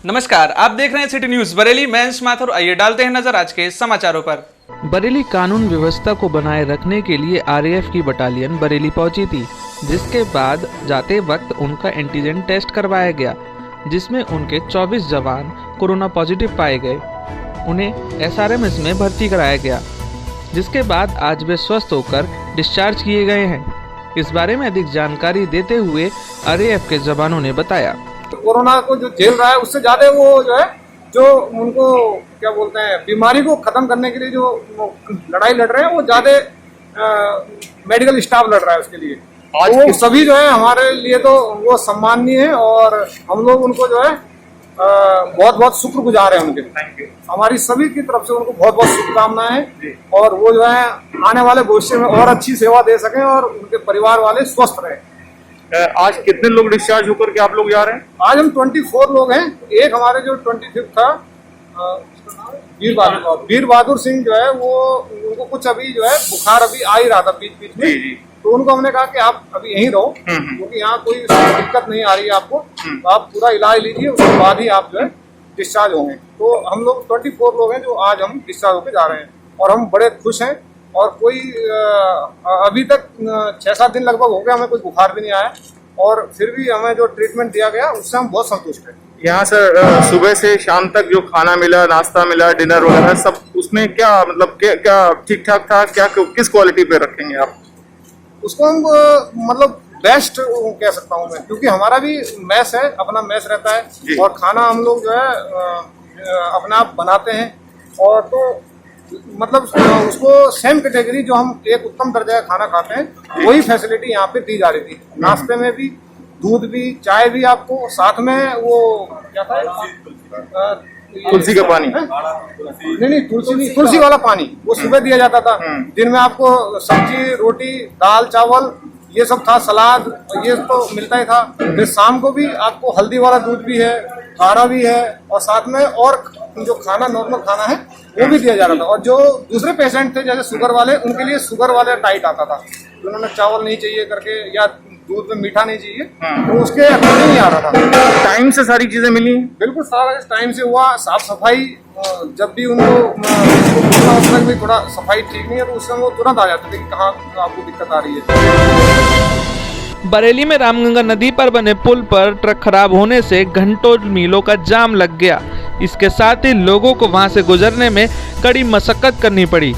नमस्कार, आप देख रहे हैं सिटी न्यूज बरेली। मैं अंश माथुर। आइए डालते हैं नजर आज के समाचारों पर। बरेली कानून व्यवस्था को बनाए रखने के लिए आरएएफ की बटालियन बरेली पहुंची थी, जिसके बाद जाते वक्त उनका एंटीजन टेस्ट करवाया गया, जिसमें उनके 24 जवान कोरोना पॉजिटिव पाए गए। उन्हें एसआरएमएस में भर्ती कराया गया, जिसके बाद आज वे स्वस्थ होकर डिस्चार्ज किए गए हैं। इस बारे में अधिक जानकारी देते हुए आरएएफ के जवानों ने बताया, कोरोना को जो झेल रहा है उससे ज्यादा वो जो है जो उनको क्या बोलते हैं बीमारी को खत्म करने के लिए जो लड़ाई लड़ रहे हैं वो ज्यादा मेडिकल स्टाफ लड़ रहा है उसके लिए। आज वो सभी जो है हमारे लिए तो वो सम्माननीय है और हम लोग उनको जो है बहुत बहुत शुक्रगुजार हैं उनके। हमारी सभी की तरफ से उनको बहुत बहुत शुभकामनाएं हैं और वो जो है आने वाले भविष्य में और अच्छी सेवा दे सकें और उनके परिवार वाले स्वस्थ रहें। आज कितने लोग डिस्चार्ज होकर के आप लोग जा रहे हैं? आज हम 24 लोग हैं। एक हमारे जो 25 था वीर बहादुर सिंह जो है वो उनको कुछ अभी जो है बुखार अभी आ ही रहा था बीच बीच में, तो उनको हमने कहा कि आप अभी यहीं रहो क्योंकि यहाँ कोई दिक्कत नहीं आ रही है आपको, तो आप पूरा इलाज लीजिए, उसके बाद ही आप जो है डिस्चार्ज होंगे। तो हम लोग 24 लोग हैं जो आज हम डिस्चार्ज होकर जा रहे हैं और हम बड़े खुश हैं। और कोई अभी तक 6-7 दिन लगभग हो गया, हमें कोई बुखार भी नहीं आया और फिर भी हमें जो ट्रीटमेंट दिया गया उससे हम बहुत संतुष्ट हैं। यहाँ सर सुबह से शाम तक जो खाना मिला, नाश्ता मिला, डिनर वगैरह सब उसमें क्या मतलब क्या ठीक ठाक था? क्या किस क्वालिटी पे रखेंगे आप उसको? हम मतलब बेस्ट कह सकता हूँ मैं, क्योंकि हमारा भी मैस है, अपना मैस रहता है और खाना हम लोग जो है अपना आप बनाते हैं और तो मतलब उसको सेम कैटेगरी जो हम एक उत्तम दर्जा का खाना खाते हैं वही फैसिलिटी यहाँ पे दी जा रही थी। नाश्ते में भी दूध भी चाय भी आपको, साथ में वो क्या था तुलसी का पानी नहीं तुलसी वाला पानी वो सुबह दिया जाता था। दिन में आपको सब्जी रोटी दाल चावल ये सब था, सलाद ये तो मिलता ही था। फिर शाम को भी आपको हल्दी वाला दूध भी है, काढ़ा भी है और साथ में और जो खाना नॉर्मल खाना है वो भी दिया जा रहा था। और जो दूसरे पेशेंट थे जैसे शुगर वाले, उनके लिए शुगर वाला डाइट आता था, उन्होंने चावल नहीं चाहिए करके या दूध में मीठा नहीं चाहिए, तो उसके अकॉर्डिंग ही आ रहा था। टाइम से सारी चीजें मिली? बिल्कुल सारा टाइम से हुआ। साफ सफाई जब भी उनको उसमें भी थोड़ा सफाई ठीक नहीं है तो उसमें वो तुरंत आ जाते थे कि कहाँ आपको दिक्कत आ रही है। बरेली में रामगंगा नदी पर बने पुल पर ट्रक खराब होने से घंटों मीलों का जाम लग गया। इसके साथ ही लोगों को वहां से गुजरने में कड़ी मशक्कत करनी पड़ी।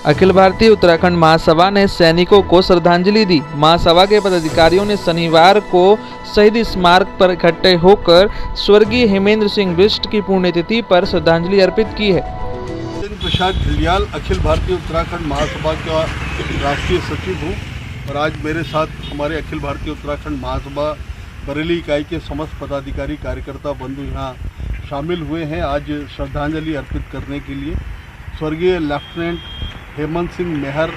अखिल भारतीय उत्तराखंड महासभा ने सैनिकों को श्रद्धांजलि दी। महासभा के पदाधिकारियों ने शनिवार को शहीद स्मारक पर इकट्ठे होकर स्वर्गीय हेमेंद्र सिंह बिष्ट की पुण्यतिथि पर श्रद्धांजलि अर्पित की है। प्रसाद ढिलियाल अखिल भारतीय उत्तराखंड महासभा का राष्ट्रीय सचिव हूँ और आज मेरे साथ हमारे अखिल भारतीय उत्तराखंड महासभा बरेली इकाई के समस्त पदाधिकारी कार्यकर्ता बंधु यहाँ शामिल हुए हैं आज श्रद्धांजलि अर्पित करने के लिए। स्वर्गीय लेफ्टिनेंट हेमंत सिंह मेहर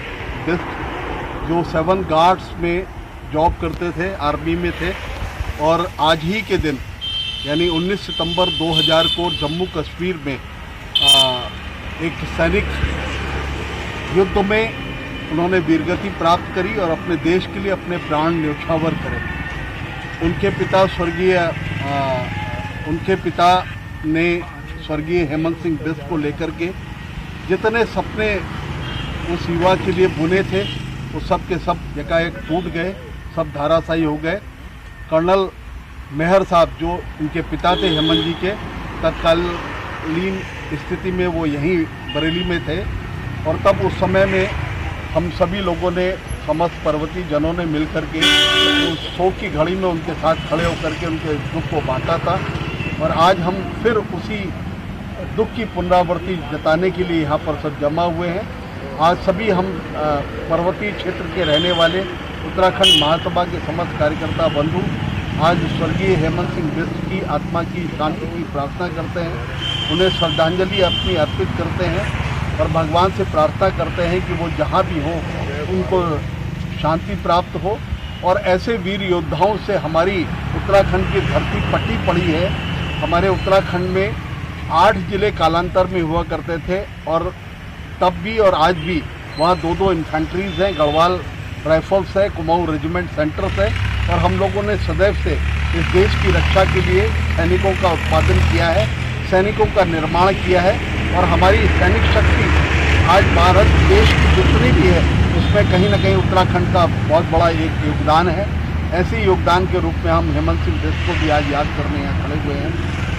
बिष्ट जो 7 गार्ड्स में जॉब करते थे, आर्मी में थे और आज ही के दिन यानी 19 सितंबर 2000 को जम्मू कश्मीर में एक सैनिक युद्ध में उन्होंने वीरगति प्राप्त करी और अपने देश के लिए अपने प्राण न्यौछावर करे। उनके पिता ने स्वर्गीय हेमंत सिंह बिष्ट को लेकर के जितने सपने उस युवा के लिए बुने थे वो सब के सब एकाएक टूट गए, सब धराशायी हो गए। कर्नल मेहर साहब जो उनके पिता थे हेमंत जी के, तत्कालीन स्थिति में वो यहीं बरेली में थे और तब उस समय में हम सभी लोगों ने, समस्त पर्वतीय जनों ने मिलकर के उस शोक की घड़ी में उनके साथ खड़े होकर के उनके दुख को बांटा था और आज हम फिर उसी दुख की पुनरावृत्ति जताने के लिए यहाँ पर सब जमा हुए हैं। आज सभी हम पर्वतीय क्षेत्र के रहने वाले उत्तराखंड महासभा के समस्त कार्यकर्ता बंधु आज स्वर्गीय हेमंत सिंह बिष्ट की आत्मा की शांति की प्रार्थना करते हैं, उन्हें श्रद्धांजलि अपनी अर्पित करते हैं और भगवान से प्रार्थना करते हैं कि वो जहाँ भी हो उनको शांति प्राप्त हो और ऐसे वीर योद्धाओं से हमारी उत्तराखंड की धरती पट्टी पड़ी है। हमारे उत्तराखंड में 8 जिले कालांतर में हुआ करते थे और तब भी और आज भी वहाँ 2-2 इन्फेंट्रीज हैं, गढ़वाल राइफल्स है, कुमाऊं रेजिमेंट सेंटर्स है और हम लोगों ने सदैव से इस देश की रक्षा के लिए सैनिकों का उत्पादन किया है, सैनिकों का निर्माण किया है और हमारी सैनिक शक्ति आज भारत देश की जितनी भी है उसमें कहीं ना कहीं उत्तराखंड का बहुत बड़ा एक योगदान है। ऐसे योगदान के रूप में हम हेमंत सिंह बिष्ट को भी आज याद करने यहाँ खड़े हुए हैं।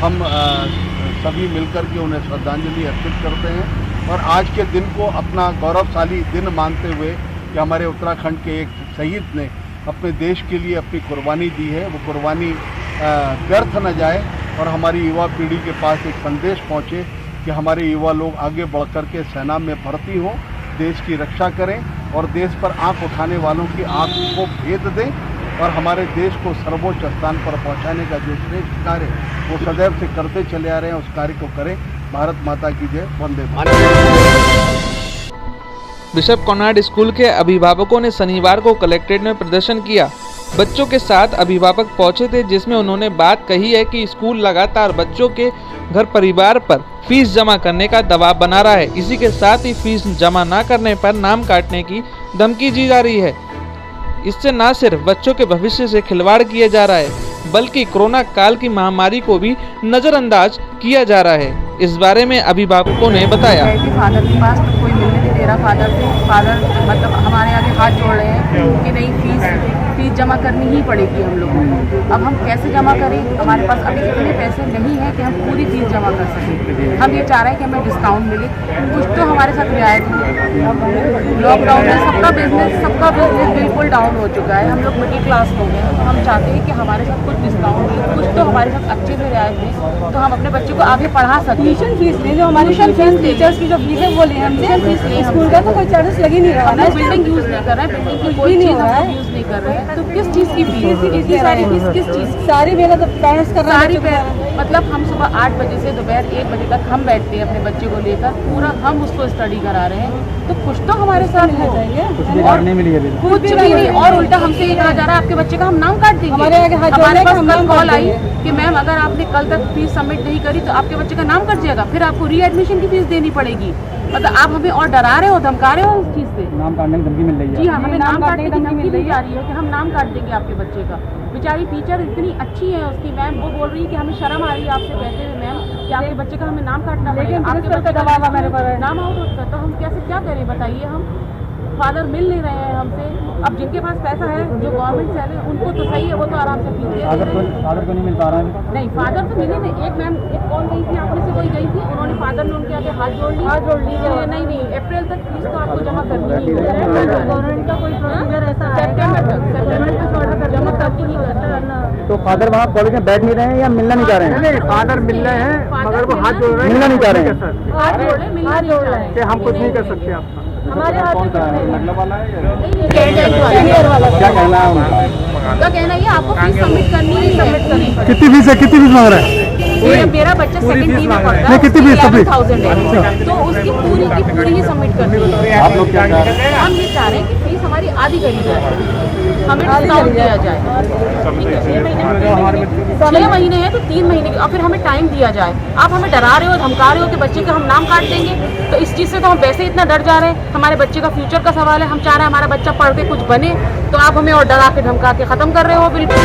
हम सभी मिलकर के उन्हें श्रद्धांजलि अर्पित करते हैं और आज के दिन को अपना गौरवशाली दिन मानते हुए कि हमारे उत्तराखंड के एक शहीद ने अपने देश के लिए अपनी कुर्बानी दी है, वो कुर्बानी व्यर्थ न जाए और हमारी युवा पीढ़ी के पास एक संदेश पहुँचे कि हमारे युवा लोग आगे बढ़ कर के सेना में भर्ती हों, देश की रक्षा करें और देश पर आंख उठाने वालों की आंख को भेद दें और हमारे देश को सर्वोच्च स्थान पर पहुंचाने का जो श्रेष्ठ कार्य वो सदैव से करते चले आ रहे हैं, उस कार्य को करें। भारत माता की जय, Vande Mataram. Bishop Conrad school के अभिभावकों ने शनिवार को कलेक्ट्रेट में प्रदर्शन किया। बच्चों के साथ अभिभावक पहुंचे थे जिसमें उन्होंने बात कही है कि स्कूल लगातार बच्चों के घर परिवार पर फीस जमा करने का दबाव बना रहा है। इसी के साथ ही फीस जमा न करने पर नाम काटने की धमकी दी जा रही है। इससे न सिर्फ बच्चों के भविष्य से खिलवाड़ किया जा रहा है बल्कि कोरोना काल की महामारी को भी नजरअंदाज किया जा रहा है। इस बारे में अभिभावकों ने बताया कि फादर के पास तो कोई मिलने नहीं दे रहा। फादर मतलब हमारे आगे हाथ जोड़ रहे हैं कि नहीं फीस जमा करनी ही पड़ेगी हम लोगों को। अब हम कैसे जमा करें? हमारे पास अभी इतने पैसे नहीं है कि हम पूरी फीस जमा कर सकें। हम ये चाह रहे हैं कि हमें डिस्काउंट मिले, कुछ तो हमारे साथ रियायत हो। लॉकडाउन में सबका बिजनेस बिल्कुल डाउन हो चुका है। हम लोग मिडिल क्लास लोग हैं तो हम चाहते हैं कि हमारे साथ कुछ डिस्काउंट मिले, कुछ तो हमारे साथ अच्छे से रियायत दें तो हम अपने बच्चों को आगे पढ़ा सकते। ट्यूशन फीस लें, जो हमारी फीस टीचर्स की जो फीस है वो लें। हम स्कूल का तो कोई चार्जेस लग ही नहीं रहा है। बिल्डिंग यूज नहीं कर रहे हैं, बिल्डिंग की कोई चीज हम यूज नहीं कर रहे हैं। तो किस चीज़ की फीस? इतनी सारी फीस किस चीज़? सारी मेरा तो पेरेंट्स कर रहे हैं। मतलब हम सुबह 8 बजे से दोपहर 1 बजे तक हम बैठते हैं अपने बच्चे को लेकर, पूरा हम उसको स्टडी करा रहे हैं। तो कुछ तो हमारे साथ हो जाएंगे, कुछ भी नहीं। और उल्टा हमसे ये कहा जा रहा है आपके बच्चे का हम नाम काट देंगे। हमारे पास कल कॉल आई कि मैम अगर आपने कल तक फीस सबमिट नहीं करी तो आपके बच्चे का नाम कट जाएगा, फिर आपको रीएडमिशन की फीस देनी पड़ेगी। मतलब आप हमें और डरा रहे हो, धमका रहे हो इस चीज से। नाम काटने की धमकी मिल रही है। जी हाँ, हमें नाम काटने की धमकी दी जा रही है कि हम नाम काट देंगे आपके बच्चे का। बेचारी टीचर इतनी अच्छी है उसकी मैम, वो बोल रही है कि हमें शर्म आ रही है आपसे कहते हुए मैम कि आपके बच्चे का हमें नाम काटना पड़ेगा, आपके बच्चे का दबाव मेरे पर नाम आउट होता है। तो हम कैसे क्या करें बताइए? हम फादर मिल नहीं रहे हैं हमसे। अब जिनके पास पैसा है, जो गवर्नमेंट सैलरी उनको तो सही है, वो तो आराम से फीस दे रहे हैं। फादर को नहीं मिल पा रहा है। नहीं, फादर तो मिले नहीं। एक मैम एक कॉल गई थी, आपने से कोई गई थी, उन्होंने फादर ने उनके आगे हाथ जोड़ लीजिए। नहीं, अप्रैल तक फीस तो आपको जमा करनी ही है। गवर्नमेंट का कोई प्रोसीजर ऐसा सेप्टेम्बर तक जमा करनी ही करना। तो फादर वहाँ कॉलेज में बैठ नहीं रहे हैं या मिलना नहीं चाह रहे हैं? नहीं, फादर मिल रहे हैं मगर वो हाथ जोड़ रहे हैं, मिलना नहीं चाह रहे हैं। हाथ जोड़े मिलना नहीं चाह रहे हैं। हम कुछ नहीं कर सकते आप। हमारे हाथ में मतलब वाला है क्या कहना ये आपको फीस सबमिट करनी ही है। कितनी फीस है? कितनी फीस मांग रहा है? मेरा बच्चा सेकंड टी में पढ़ता है, कितनी फीस? 11,000 है, तो उसकी पूरी की पूरी ही सबमिट करनी है। आप लोग क्या चाह रहे हैं? हम ये चाह रहे हैं कि फीस हमारी आधी करी जाए, हमें डिस्काउंट दिया जाए। 6 महीने हैं तो 3 महीने और फिर हमें टाइम दिया जाए। आप हमें डरा रहे हो, धमका रहे हो कि बच्चे का हम नाम काट देंगे, तो इस चीज़ से तो हम वैसे इतना डर जा रहे हैं। हमारे बच्चे का फ्यूचर का सवाल है, हम चाह रहे हैं हमारा बच्चा पढ़ के कुछ बने, तो आप हमें और डरा के धमका के ख़त्म कर रहे हो बिल्कुल।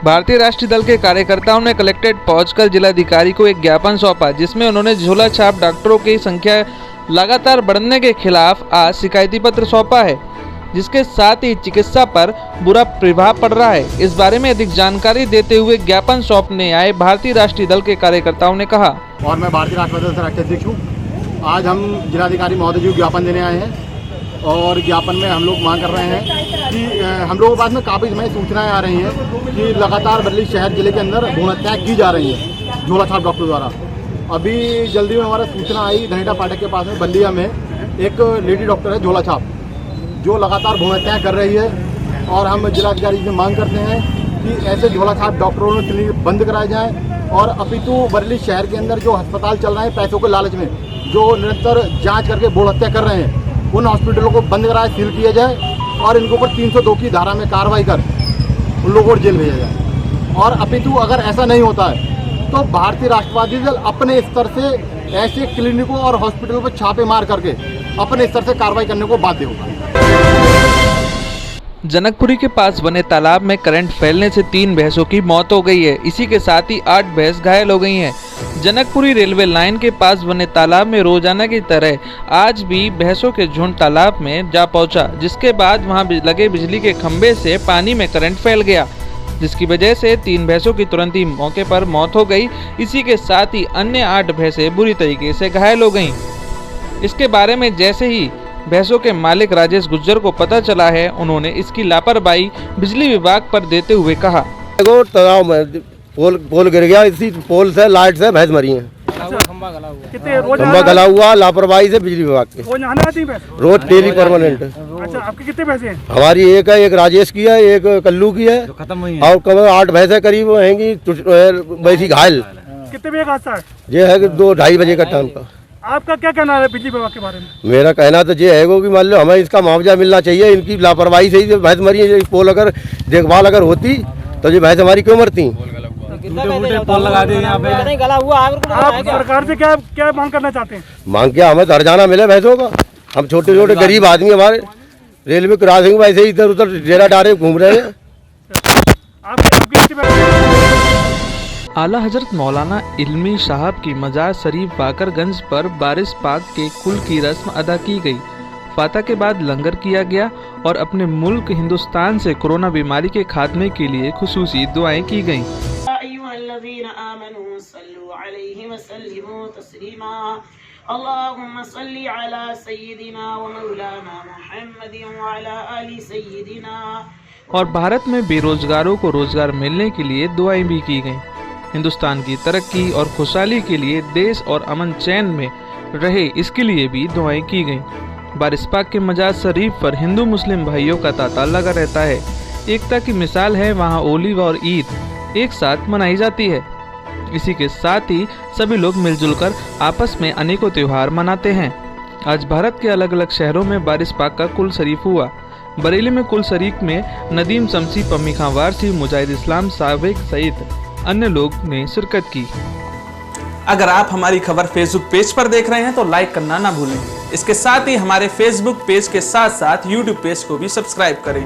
भारतीय राष्ट्रीय दल के कार्यकर्ताओं ने कलेक्ट्रेट पहुंचकर जिलाधिकारी को एक ज्ञापन सौंपा जिसमें उन्होंने झोला छाप डॉक्टरों की संख्या लगातार बढ़ने के खिलाफ आज शिकायती पत्र सौंपा है, जिसके साथ ही चिकित्सा पर बुरा प्रभाव पड़ रहा है। इस बारे में अधिक जानकारी देते हुए ज्ञापन सौंपने आए भारतीय राष्ट्रीय दल के कार्यकर्ताओं ने कहा। और मैं भारतीय राष्ट्रीय दल से राष्ट्रीय अध्यक्ष हूँ। आज हम जिलाधिकारी महोदय जी को ज्ञापन देने आए हैं और ज्ञापन में हम लोग मांग कर रहे हैं कि हम लोगों के पास में काफ़ी समय सूचनाएं आ रही हैं कि लगातार बरेली शहर जिले के अंदर भ्रूण हत्या की जा रही है झोला छाप डॉक्टर द्वारा। अभी जल्दी में हमारा सूचना आई धनेटा फाटक के पास में बल्लिया में एक लेडी डॉक्टर है झोला छाप, जो लगातार भ्रूण हत्या कर रही है। और हम जिलाधिकारी से मांग करते हैं कि ऐसे झोला छाप डॉक्टरों ने क्लिनिक बंद कराए जाएँ और अपितु बरेली शहर के अंदर जो अस्पताल चल रहे हैं पैसों के लालच में, जो निरंतर जांच करके भ्रूण हत्या कर रहे हैं, उन हॉस्पिटलों को बंद कराए, सील किया जाए और इनके ऊपर 302 की धारा में कार्रवाई कर उन लोगों को जेल भेजा जाए। और अपितु अगर ऐसा नहीं होता है तो भारतीय राष्ट्रवादी दल अपने स्तर से ऐसे क्लिनिकों और हॉस्पिटलों पर छापे मार करके अपने स्तर से कार्रवाई करने को बाध्य होगा। जनकपुरी के पास बने तालाब में करंट फैलने से 3 भैंसों की मौत हो गई है। इसी के साथ ही 8 भैंस घायल हो गई हैं। जनकपुरी रेलवे लाइन के पास बने तालाब में रोजाना की तरह आज भी भैंसों के झुंड तालाब में जा पहुंचा, जिसके बाद वहां लगे बिजली के खंभे से पानी में करंट फैल गया, जिसकी वजह से 3 भैंसों की तुरंत ही मौके पर मौत हो गई। इसी के साथ ही अन्य 8 भैंसें बुरी तरीके से घायल हो गईं। इसके बारे में जैसे ही भैंसों के मालिक राजेश गुज्जर को पता चला है, उन्होंने इसकी लापरवाही बिजली विभाग पर देते हुए कहा, तालाब में पोल गिर गया, इसी पोल से लाइट से भैंस मरी है। खंबा गला हुआ, लापरवाही से बिजली विभाग के रोज डेली परमानेंट। अच्छा, आपकी कितने पैसे हैं? हमारी एक है, एक राजेश की है, एक कल्लू की है और कम 8 भैंसें करीब हैंगी वैसी घायल। कितने बजे का हादसा है? ये है कि 2-2:30 बजे का टाइम का। आपका क्या कहना है बिजली विभाग के बारे में? मेरा कहना तो ये है कि मान लो हमें इसका मुआवजा मिलना चाहिए। इनकी लापरवाही से ही भैंस मरी है। पोल अगर देखभाल अगर होती तो ये भैंस हमारी क्यों मरती? पोल लगा दिए यहाँ पे। गला हुआ। आप सरकार से क्या मांग करना चाहते हैं? मांग क्या, हमें हर्जाना मिले भैंसों का। हम छोटे छोटे गरीब आदमी, हमारे रेलवे क्रॉसिंग में ऐसे ही इधर उधर डेरा डारे घूम रहे हैं। आला हजरत मौलाना इल्मी साहब की मजार शरीफ बाकरगंज पर बारिश पाक के कुल की रस्म अदा की गई। फातह के बाद लंगर किया गया और अपने मुल्क हिंदुस्तान से कोरोना बीमारी के खात्मे के लिए खुसूसी दुआएं की गईं। और भारत में बेरोजगारों को रोजगार मिलने के लिए दुआएं भी की गईं। हिंदुस्तान की तरक्की और खुशहाली के लिए देश और अमन चैन में रहे, इसके लिए भी दुआएं की गईं। बारिश पाक के मजार शरीफ पर हिंदू मुस्लिम भाइयों का तांता लगा रहता है। एकता की मिसाल है, वहाँ ओली और ईद एक साथ मनाई जाती है। इसी के साथ ही सभी लोग मिलजुल कर आपस में अनेकों त्योहार मनाते हैं। आज भारत के अलग अलग शहरों में बारिश पाक का कुल शरीफ हुआ। बरेली में कुल शरीफ में नदीम शमसी, पम्मी खां वारसी, मुजाहिद इस्लाम साबिक सहित अन्य लोग ने शिरकत की। अगर आप हमारी खबर फेसबुक पेज पर देख रहे हैं तो लाइक करना ना भूलें। इसके साथ ही हमारे फेसबुक पेज के साथ साथ यूट्यूब पेज को भी सब्सक्राइब करें।